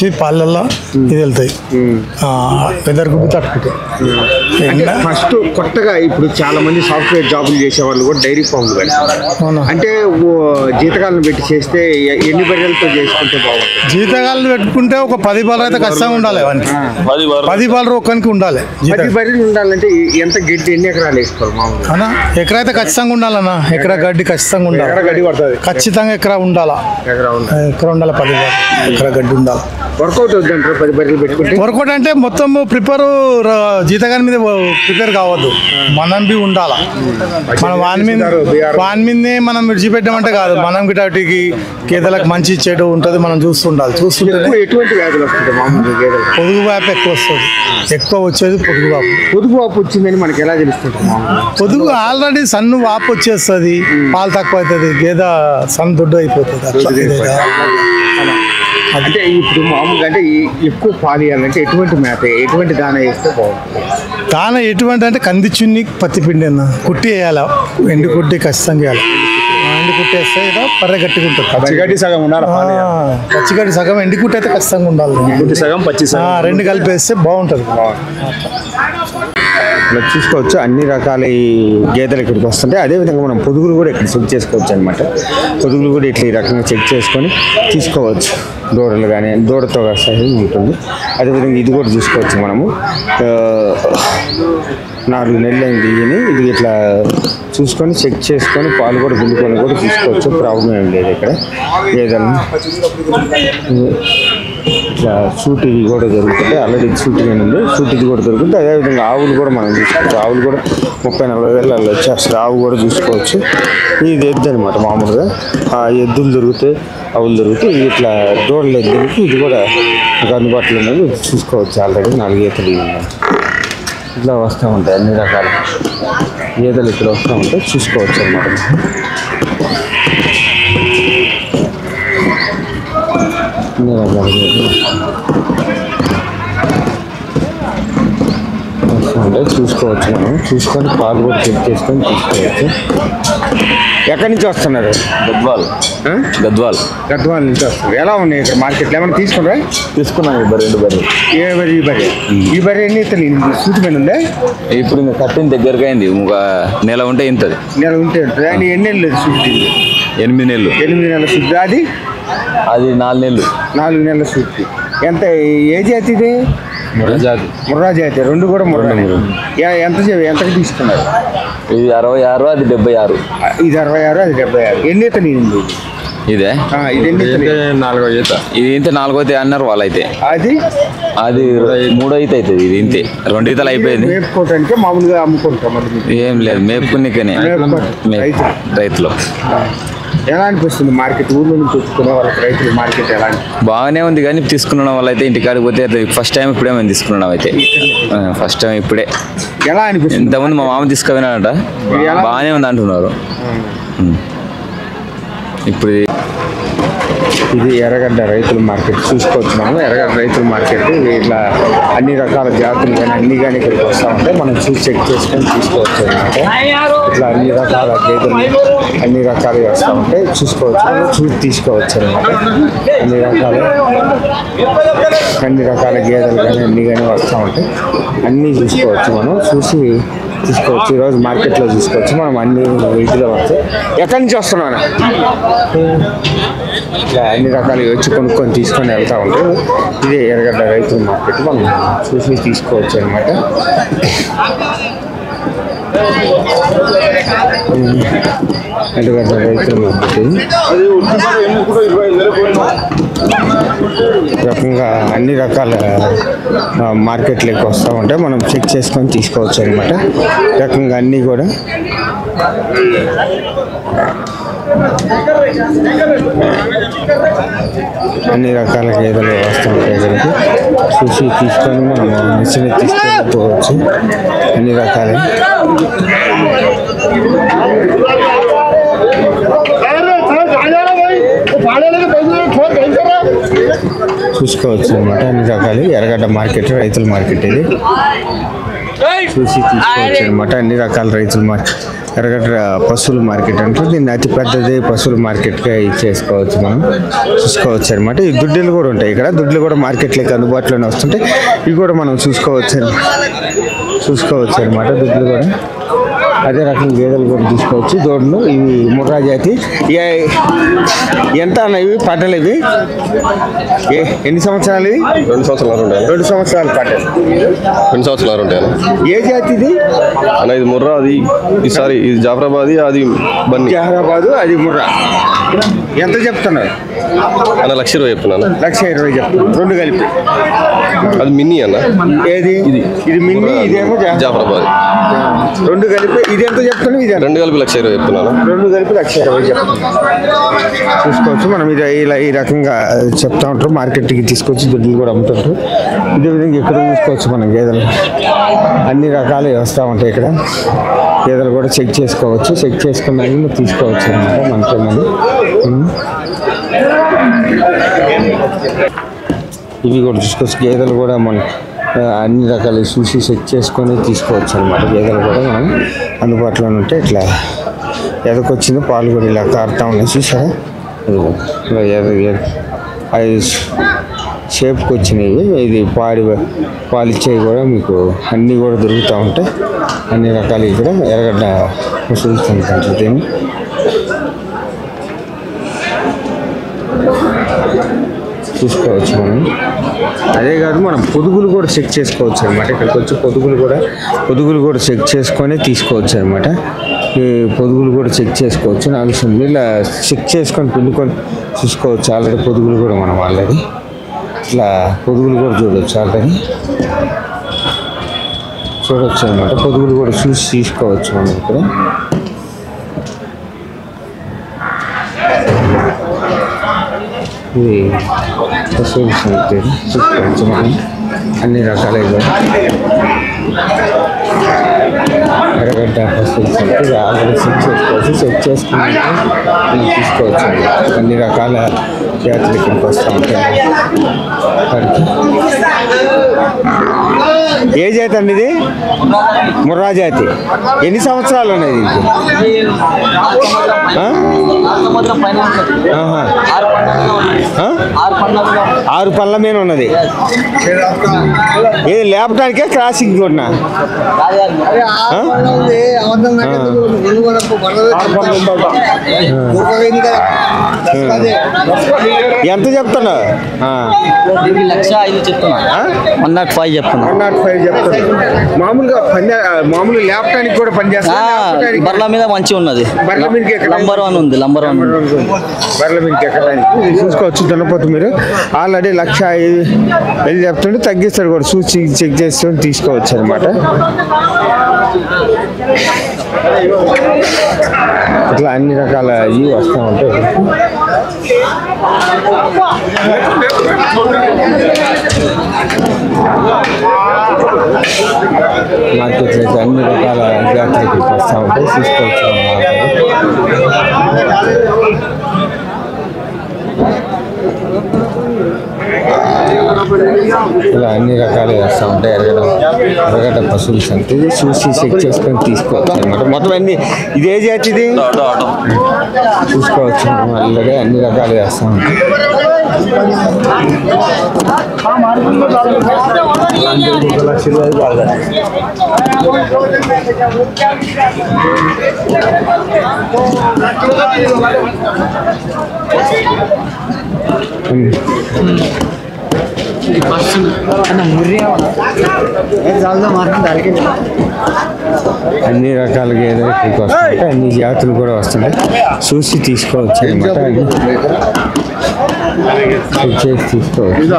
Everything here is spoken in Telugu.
వచ్చి పాలల్లో ఇది వెళ్తాయి వెదర్ తట్టుకుంటాయి. ఫస్ట్ కొత్తగా ఇప్పుడు చాలా మంది సాఫ్ట్వేర్ జాబులు చేసే వాళ్ళు కూడా డైరీ ఫామ్లు పెడతారు. అంటే జీతకాలను పెట్టి చేస్తే ఎన్ని బర్రెలతో చేసుకుంటే బాగుంటుంది? జీతకాలను పెట్టుకుంటే ఒక 10 బాలు అయితే ఖచ్చితంగా ఉండాలి. 10 బాలు ఒక్కరికి ఉండాలి. 10 బర్రెలు ఉండాలంటే ఎంత గడ్డి ఎన్ని ఎకరాలు వేసుకోవాలి మామూలుగా? ఎకరా అయితే ఖచ్చితంగా ఉండాలన్నా. ఎకరా గడ్డి ఖచ్చితంగా ఉండాలి. ఖచ్చితంగా ఎకరా ఉండాలా. ఎకరా ఉండాలి. 10 బాలు ఎకరా గడ్డి ఉండాలి. వర్కౌట్ అవుతుందంటారు 10 బర్రెలు పెట్టుకుంటే? వర్కౌట్ అంటే మొత్తం ప్రిపేర్ జీతగాని మీద ప్రిపేర్ కావద్దు. మనం బి ఉండాలా. మనం వాని మీదనే మనం విడిచిపెట్టామంటే కాదు. మనం గిటాటికి గేదెలకు మంచి చెడు ఉంటుంది. మనం చూస్తుండాలి. చూస్తుంటే ఎటువంటి వ్యాధులు వస్తుంటాయి మామూలుగా గేదెలు? పొదుగు వాపు ఎక్కువ వస్తుంది. ఎక్కువ వచ్చేది పొదుగు వాపు. పొదుగు వాపు వచ్చిందని మనకి ఎలా తెలుస్తుంది? పొదుగు ఆల్రెడీ సన్ను వాపు వచ్చేస్తుంది. పాలు తక్కువ అవుతుంది. గేదె సన్ దొడ్డు అయిపోతుంది. అంటే ఇప్పుడు మామూలుగా అంటే ఎక్కువ పాలు ఇవ్వాలంటే ఎటువంటి మేత ఎటువంటి దాన వేస్తే బాగుంటుంది? దాన ఎటువంటి అంటే కంది చున్ని పత్తి పిండి అన్న కుట్టి వేయాలి. ఎండు కుట్టి ఖచ్చితంగా వేయాలి. ఎండు కుట్టి వేస్తే పర్రె గట్టిగా ఉంటుంది. పచ్చిగడ్డి సగం ఉండాలి. పచ్చిగడ్డి సగం ఎండు కుట్టి అయితే ఖచ్చితంగా ఉండాలి. సగం పచ్చి రెండు కలిపి వేస్తే బాగుంటుంది. ఇలా చూసుకోవచ్చు అన్ని రకాల ఈ గేదెలు ఇక్కడికి వస్తుంటాయి. అదేవిధంగా మనం పొదుగులు కూడా ఇక్కడ చెక్ చేసుకోవచ్చు అనమాట. పొదుగులు కూడా ఇట్లా ఈ రకంగా చెక్ చేసుకొని తీసుకోవచ్చు. దూడలు కానీ దూడతో సహా ఉంటుంది. అదేవిధంగా ఇది కూడా చూసుకోవచ్చు మనము. 4 నెలలు అయింది ఇది ఇట్లా చూసుకొని చెక్ చేసుకొని పాలు కూడా పిండుకొని కూడా తీసుకోవచ్చు. ప్రాబ్లం ఏం లేదు ఇక్కడ గేదెలను. ఇట్లా సూటిది కూడా దొరుకుతుంది. ఆల్రెడీ సూటిగా ఉంది. సూటిది కూడా దొరుకుతుంది. అదేవిధంగా ఆవులు కూడా మనం చూసుకోవచ్చు. ఆవులు కూడా 30-40 వేలలో వచ్చేస్తుంది. ఆవు కూడా చూసుకోవచ్చు. ఇది ఎద్దు అనమాట. మామూలుగా ఎద్దులు దొరుకుతాయి, ఆవులు దొరుకుతాయి. ఇట్లా దూడలు ఎద్దులకి ఇది కూడా అందుబాటులో ఉన్నది చూసుకోవచ్చు. ఆల్రెడీ 4 ఈతలు ఇట్లా వస్తూ ఉంటాయి. అన్ని రకాల గేదెలు ఇక్కడ వస్తూ ఉంటాయి. చూసుకోవచ్చు అన్నమాట. అన్ని రకాల గేదెలు వస్తూ ఉంటాయి. చూసుకోవచ్చు. మనం చూసుకొని పాలు కూడా చెక్ చేసుకొని తీసుకోవచ్చు. ఎక్కడి నుంచి వస్తున్నారు? గద్వాల్ నుంచి వస్తున్నారు. ఎలా ఉన్నాయి ఇక్కడ మార్కెట్లో? ఏమైనా తీసుకున్నారా? తీసుకున్నాం. ఈ బర్రె 2 బర్రెలు. ఈ బర్రె ఎన్ని ఇతలు సూటి మీద ఉందా? ఇప్పుడు ఇంకా కట్టిన దగ్గరగా అయింది. ఒక నెల ఉంటే ఇంతది. నెల ఉంటే అని ఎన్ని నెలలు సూటి? 8 నెలలు. 8 నెలల సూటి. అది 4 నెలలు. 4 నెలల సూటి. ఎంత ఏ జాతి ఇది? ముర్రా జాతి. 2 కూడా ముర్రా. ఎంతకి తీసుకున్నారు? ఇది 66, అది 76. ఇది 66, అది 76. ఎన్ని ఈత నీళ్ళు ఇదే? ఇది 4వ ఈత. ఇది ఇంతే 4వ ఈత అన్నారు వాళ్ళైతే. అది 3వ ఈత అవుతుంది. ఇది ఇంతే 2 ఈతలు అయిపోయింది. మేపుకోవటానికి మామూలుగా అమ్ముకుంటాం. ఏం లేదు, మేపుకునికనే రైతులు. ఎలా అనిపిస్తుంది మార్కెట్? ఊళ్ళో నుంచి తెచ్చుకునే వాళ్ళకి రైతులు మార్కెట్ ఎలా? బాగానే ఉంది. కానీ తీసుకున్న వాళ్ళైతే ఇంటికాడికి పోతే ఫస్ట్ టైం ఇప్పుడే మేము తీసుకున్నాం. అయితే ఫస్ట్ టైం ఇప్పుడే. ఎలా అనిపిస్తుంది? ఇంతకుముందు మా మామ తీసుకుపోయినాడట. బాగానే ఉంది అంటున్నారు. ఇప్పుడు ఇది ఎర్రగడ్డ రైతుల మార్కెట్ చూసుకోవచ్చు. మనం ఎర్రగడ్డ రైతుల మార్కెట్ ఇట్లా అన్ని రకాల జాతులు కానీ అన్ని కానీ ఇక్కడికి వస్తూ ఉంటే మనం చూసి చెక్ చేసుకొని తీసుకోవచ్చు అనమాట. ఇట్లా అన్ని రకాల గేదెలు అన్ని రకాలు వస్తూ ఉంటే చూసుకోవచ్చు. చూసి తీసుకోవచ్చు అనమాట. అన్ని రకాల గేదెలు కానీ అన్ని కానీ వస్తూ ఉంటాయి. అన్నీ చూసుకోవచ్చు. మనం చూసి తీసుకోవచ్చు. ఈరోజు మార్కెట్లో చూసుకోవచ్చు. మనం అన్ని వీటిలో వస్తాయి. ఎక్కడి నుంచి వస్తున్నాను? ఇట్లా అన్ని రకాలుగా వచ్చి కొనుక్కొని తీసుకొని వెళ్తూ ఉంటాయి. ఇదే ఎర్రగడ్డ రైతుల మార్కెట్. మనం చూసి తీసుకోవచ్చు అనమాట. ఎర్రగడ్డ రైతుల మార్కెట్ రకంగా అన్ని రకాల మార్కెట్లోకి వస్తూ ఉంటే మనం చెక్ చేసుకొని తీసుకోవచ్చు అనమాట. రకంగా అన్నీ కూడా అన్ని రకాల గేదెలు వస్తూ ఉంటాయి. ఇక్కడికి చూసి తీసుకొని మనం నచ్చిన తీసుకెళ్ళిపోవచ్చు. అన్ని రకాల చూసుకోవచ్చు అనమాట. అన్ని రకాలు ఎర్రగడ్డ మార్కెట్ రైతుల మార్కెట్ ఇది చూసి తీసుకోవచ్చు అనమాట. అన్ని రకాల రైతుల మార్కెట్ ఎర్రగడ్డ పశువుల మార్కెట్ అంటే దీన్ని అతి పెద్దది పశువుల మార్కెట్గా చేసుకోవచ్చు, మనం చూసుకోవచ్చు అనమాట. ఈ దుడ్డులు కూడా ఉంటాయి ఇక్కడ, దుడ్లు కూడా మార్కెట్లోకి అందుబాటులోనే వస్తుంటాయి. ఇవి కూడా మనం చూసుకోవచ్చు అనమాట. దుడ్లు కూడా అదే రకం గేదెలు కూడా తీసుకోవచ్చు. దూడలు ఇవి ముర్రా జాతి. ఎంత అన్న ఇవి పడ్డలు? ఇవి ఎన్ని సంవత్సరాలు? ఇవి 2 సంవత్సరాలు ఉంటాయి. 2 సంవత్సరాలు పడ్డలు. 2 సంవత్సరాలు ఉంటాయి. ఏ జాతి ఇది అన్న? ఇది ముర్రా, అది ఈసారి ఇది జాఫరాబాద్, అది బన్నీ. జహరాబాదు, అది ముర్రా. ఎంత చెప్తున్నారు అన్న? 1,20,000 చెప్తున్నాను. 1,20,000 చెప్తున్నారు, రెండు కలిపి. అది మిన్నీ అన్న. ఏది? ఇది మిన్నీ, ఇదేమో జాఫరాబాద్. రెండు కలిపి. ఇది ఎంత చెప్తున్నావు? ఇది రెండు కలిపి 1,20,000 చెప్తున్నాను. రెండు కలిపి 1,20,000 చెప్తున్నాను. చూసుకోవచ్చు మనం. ఇది ఇలా ఈ రకంగా చెప్తా ఉంటారు. మార్కెట్కి తీసుకొచ్చి దుడ్లు కూడా అమ్ముతుంటారు. ఇదే విధంగా ఇక్కడ చూసుకోవచ్చు మనం గేదెలు అన్ని రకాలు వస్తూ ఉంటాయి. ఇక్కడ గేదెలు కూడా చెక్ చేసుకోవచ్చు. చెక్ చేసుకున్న తీసుకోవచ్చు అనమాట. మనతో మనం ఇవి కూడా చూసుకోవచ్చు. గేదెలు కూడా మనం అన్ని రకాలు చూసి చెక్ చేసుకొని తీసుకోవచ్చు అనమాట. గేదెలు కూడా మనం అందుబాటులో ఉంటే ఇట్లా ఎదకొచ్చింది, పాలు కూడా ఇలా కారుతా ఉన్నాయి చూసారా. అవి షేప్కి వచ్చినవి. ఇది పాలు ఇచ్చేవి కూడా మీకు అన్నీ కూడా దొరుకుతూ ఉంటాయి. అన్ని రకాలు ఇక్కడ ఎర్రగడ్డ చూస్తుంటారు. దీన్ని చూసుకోవచ్చు మనం. అదే కాదు, మనం పొదుగులు కూడా చెక్ చేసుకోవచ్చు అనమాట. ఇక్కడికి వచ్చి పొదుగులు కూడా చెక్ చేసుకొని తీసుకోవచ్చు అనమాట. ఈ పొదుగులు కూడా చెక్ చేసుకోవచ్చు. 4 సందులు ఇలా చెక్ చేసుకొని పిండుకొని చూసుకోవచ్చు. ఆల్రెడీ పొదుగులు కూడా మనం ఇట్లా పొదుగులు కూడా చూడవచ్చు. ఆల్రెడీ చూడవచ్చు అనమాట. పొదుగులు కూడా చూసి తీసుకోవచ్చు మనం ఇక్కడ. ఇది పశువుల సంగతి చూసుకోవచ్చు మనం. అన్ని రకాలుగా ఎర్రగడ్డ పశువుల సంగతి ఆల్రెడీ చెక్ చేసుకోవచ్చు. చెక్ చేసుకుని మనం తీసుకోవచ్చు. అన్ని రకాల జాతులు ఇక్కడికి వస్తూ ఉంటాయి. ఏ జాతి అండి ఇది? ముర్రా జాతి. ఎన్ని సంవత్సరాలు ఉన్నాయి దీనికి? 6 పళ్ళ మీద ఉన్నది. ఏది లేపటానికే క్రాసింగ్ కొన్నా? ఎంత చెప్తున్నావు? 1,05,000 చెప్తున్నా. 105 చెప్తున్నా. 105 చెప్తున్నా. మామూలుగా లేపటానికి కూడా పనిచేస్తా. బర్ల మీద మంచిగా ఉన్నది. నంబర్ 1 ఉంది. బర్ల మీదకి ఎక్కడానికి చూసుకోవచ్చు. దున్నపోతు మీరు ఆల్రెడీ 1,05,000 చెప్తుంటే తగ్గిస్తారు కూడా. చూసి చెక్ చేసుకొని తీసుకోవచ్చు అనమాట. ఇట్లా అన్ని రకాల ఇవి వస్తూ ఉంటాయి. మార్కెట్లో అయితే అన్ని రకాల జాతరకి వస్తూ ఉంటాయి. చూసుకోవచ్చు అన్నమాట. ఇలా అన్ని రకాలు వేస్తూ ఉంటాయి. ఎర్రగడ్డ పశువుల సంగతి చూసి చెక్ చేసుకొని తీసుకోవచ్చు అనమాట. మొత్తం అన్ని ఇదే జాతిది చూసుకోవచ్చు. ఆల్రెడీ అన్ని రకాలు వేస్తూ ఉంటాయి. అన్ని రకాల గేదెలు ఇక్కడికి వస్తుంటాయి. అన్ని జాతులు కూడా వస్తుంటాయి. చూసి తీసుకోవచ్చు అనమాట. చేసి తీసుకోవచ్చు.